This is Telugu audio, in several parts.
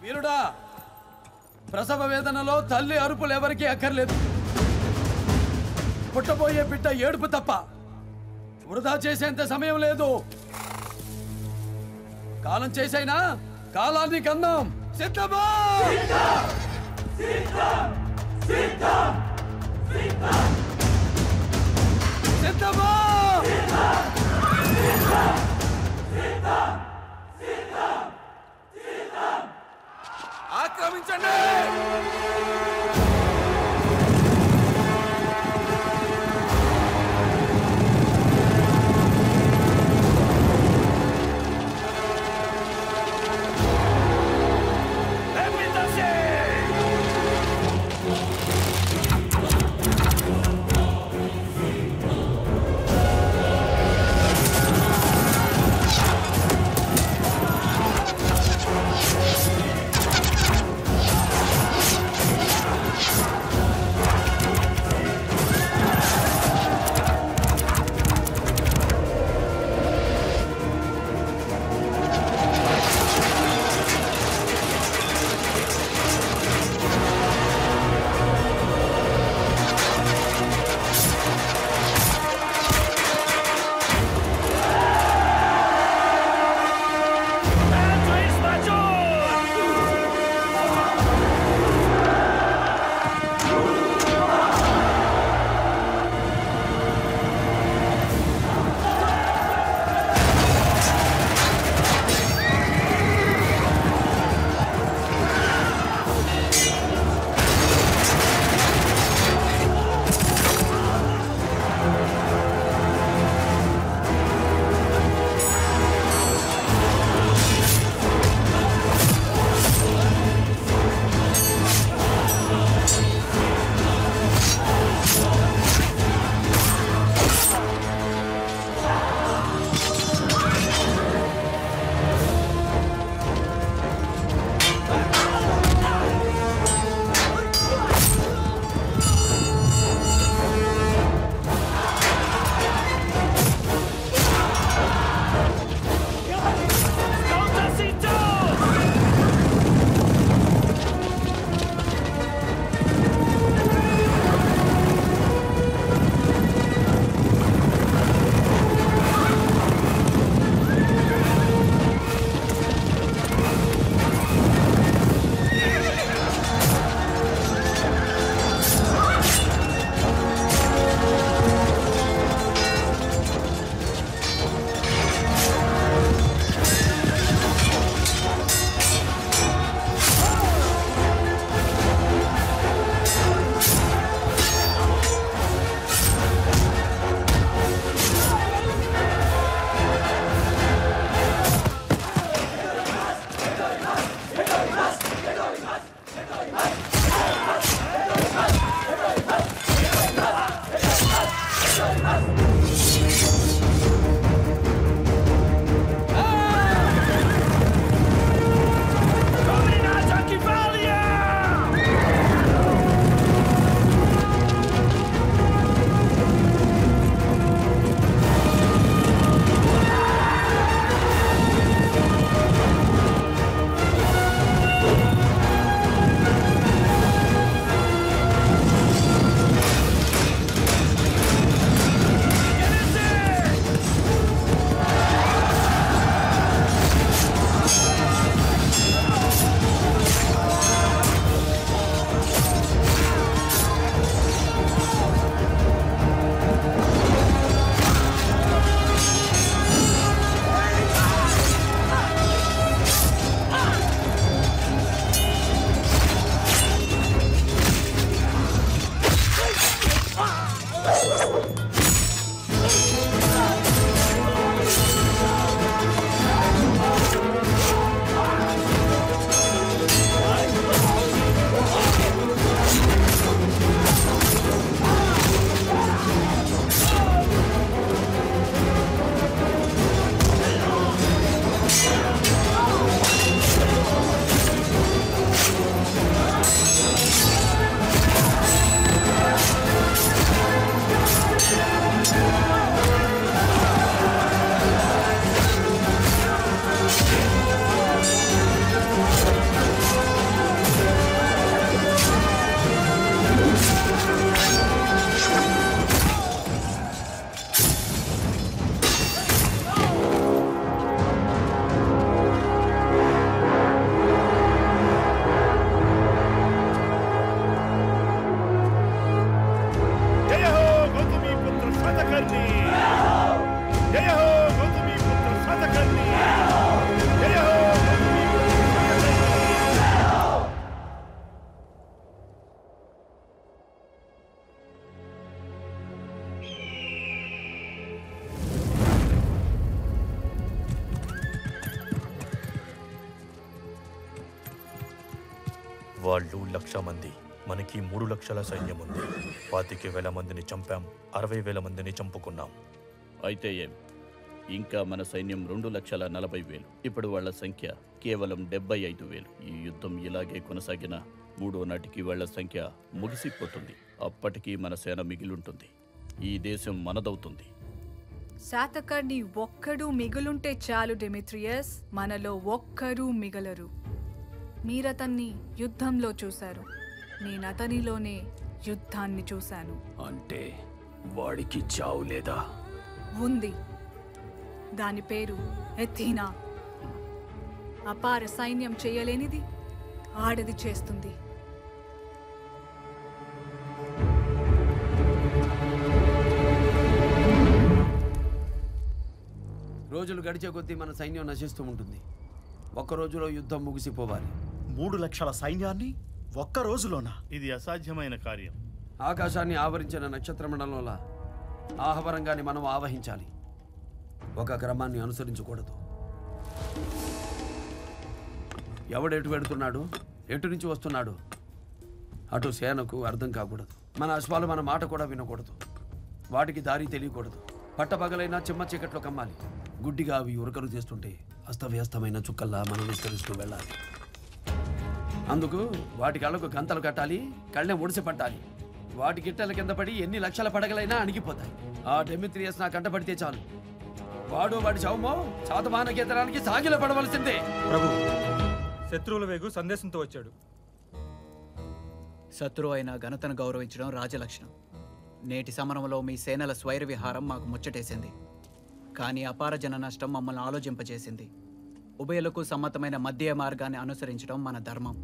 వీరుడా, ప్రసవ వేదనలో తల్లి అరుపులు ఎవరికీ అక్కర్లేదు. పుట్టబోయే బిడ్డ ఏడుపు తప్ప వృధా చేసేంత సమయం లేదు. కాలం చేసైనా కాలాన్ని కందాం. సిద్ధమా? సిద్ధమా? ఆక్రమించండి. వాళ్ళు 1,00,000 మంది, మనకి 3 లక్షల సైన్యం ఉంది. 25,000 మందిని చంపాం, 60,000 మందిని చంపుకున్నాం. అయితే ఏం, ఇంకా మన సైన్యం 2,40,000. ఇప్పుడు వాళ్ళ సంఖ్య కేవలం 75,000. ఈ యుద్ధం ఇలాగే కొనసాగిన 3వ నాటికి వాళ్ళ సంఖ్య ముగిసిపోతుంది. అప్పటికీ మన సేన మిగిలుంటుంది. ఈ దేశం మనదవుతుంది. శాతకర్ణి ఒక్కడు మిగులుంటే చాలు డెమిట్రియస్, మనలో ఒక్కరూ మిగలరు. మీరతన్ని యుద్ధంలో చూశారు, నేనతనిలోనే యుద్ధాన్ని చూశాను. అంటే వాడికి చావు లేదా? ఉంది. దాని పేరు ఎథీనా. అపార సైన్యం చేయలేనిది ఆడది చేస్తుంది. రోజులు గడిచే కొద్దీ మన సైన్యం నశిస్తూ ఉంటుంది. ఒక్క రోజులో యుద్ధం ముగిసిపోవాలి. 3 లక్షల సైన్యాన్ని ఒక్క రోజులోనా? ఇది అసాధ్యమైన కార్యం. ఆకాశాన్ని ఆవరించిన నక్షత్రమండలంలో ఆహవరంగాన్ని మనం ఆవహించాలి. ఒక క్రమాన్ని అనుసరించకూడదు. ఎవడెటు వెడుతున్నాడు, ఎటు నుంచి వస్తున్నాడు, అటు సేనకు అర్థం కాకూడదు. మన అశ్వాలు మన మాట కూడా వినకూడదు. వాటికి దారి తెలియకూడదు. పట్టపగలైనా చిమ్మ చీకట్లో కమ్మాలి. గుడ్డిగా అవి ఉరకలు చేస్తుంటే అస్తవ్యస్తమైన చుక్కల్లా మనం విస్తరిస్తూ వెళ్ళాలి. అందుకు వాటి కళ్ళకు గంతలు కట్టాలి, కళ్ళెం ఒడిసి పట్టాలి. వాటి గిట్టెల కింద పడి ఎన్ని లక్షల పడగలైనా అణిగిపోతాయి. ఆ డెమిత్రియస్ నా కంట పడితే చాలు, వాడు వాడి శవమో శాతమాన కేంద్రానికి సాగిల పడవలసిందే. ప్రభు, శత్రువుల వేగు సందేశంతో వచ్చాడు. శత్రువు అయిన ఘనతను గౌరవించడం రాజలక్షణం. నేటి సమరంలో మీ సేనల స్వైర విహారం మాకు ముచ్చటేసింది. కానీ అపార జన నష్టం మమ్మల్ని ఆలోచింపజేసింది. ఉభయులకు సమ్మతమైన మధ్య మార్గాన్ని అనుసరించడం మన ధర్మం.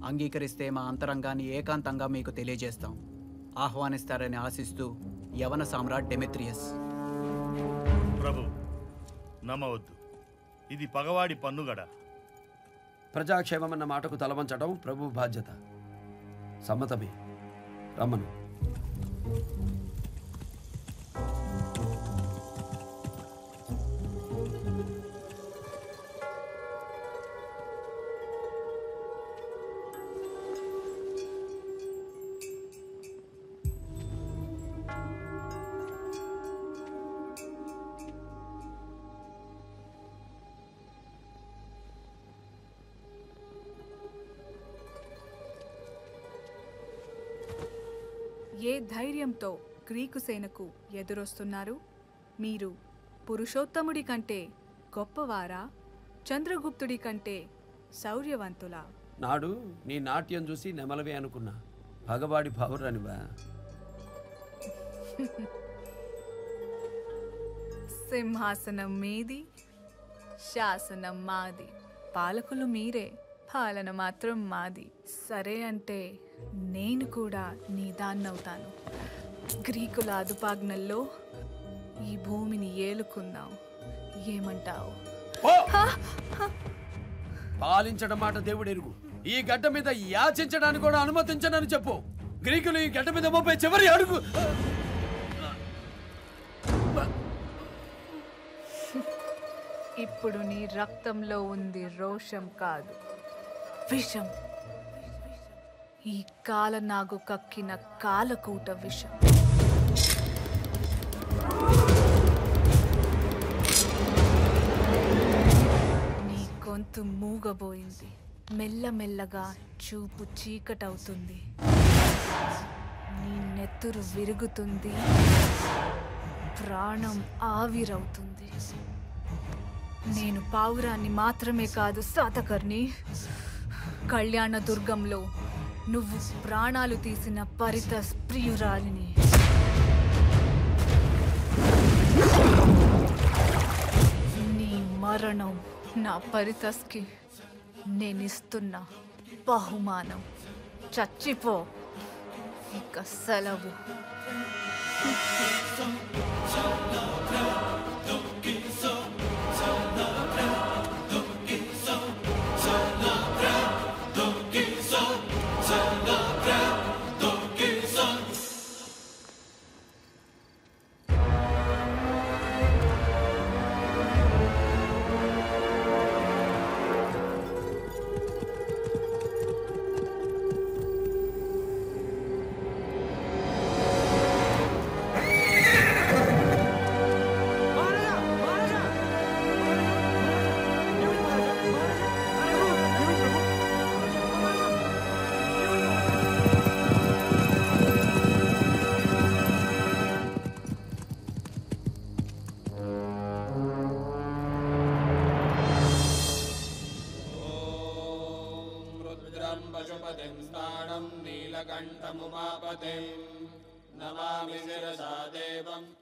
అంగీకరిస్తే మా అంతరంగాన్ని ఏకాంతంగా మీకు తెలియజేస్తాం. ఆహ్వానిస్తారని ఆశిస్తూ యవన సామ్రాట్ డెమిత్రియస్. ప్రభు, నమ్మవద్దు. ఇది పగవాడి పన్నుగడ. ప్రజాక్షేమమన్న మాటకు తలవంచడం ప్రభు బాధ్యత. సమ్మతమే. రమ్మను. ఏ ధైర్యంతో గ్రీకు సేనకు ఎదురొస్తున్నారు? మీరు పురుషోత్తముడి కంటే గొప్పవారా, చంద్రగుప్తుడి కంటే శౌర్యవంతులా? నాడు నీ నాట్యం చూసి నెమలవే అనుకున్నా. పగవాడి పౌరనివా? సింహాసనం మీది, శాసనం మాది. పాలకులు మీరే, పాలన మాత్రం మాది. సరే అంటే నేను కూడా నీ దాన్నవుతాను. గ్రీకుల అదుపాజ్ఞల్లో ఈ భూమిని ఏలుకుందాం. ఏమంటావు? పాలించడం మాట దేవుడు ఎరుగు. ఈ గడ్డ మీద యాచించడానికి కూడా అనుమతించనని చెప్పు. గ్రీకులు ఈ గడ్డ మీద మోపే చివరి అడుగు. ఇప్పుడు నీ రక్తంలో ఉంది రోషం కాదు, విషం. ఈ కాలనాగు కక్కిన కాలకూట విషం. నీ గొంతు మూగబోయింది. మెల్లమెల్లగా చూపు చీకటవుతుంది. నీ నెత్తురు విరుగుతుంది, ప్రాణం ఆవిరవుతుంది. నేను పావురాన్ని మాత్రమే కాదు శాతకర్ణి. కళ్యాణ దుర్గంలో నువ్వు ప్రాణాలు తీసిన పరితస్ ప్రియురాలిని. నీ మరణం నా పరితస్కి నేనిస్తున్న బహుమానం. చచ్చిపో, ఇక సెలవు. स्थाणं नीलकण्ठमुमापतिं नमामि शिरसा देवम्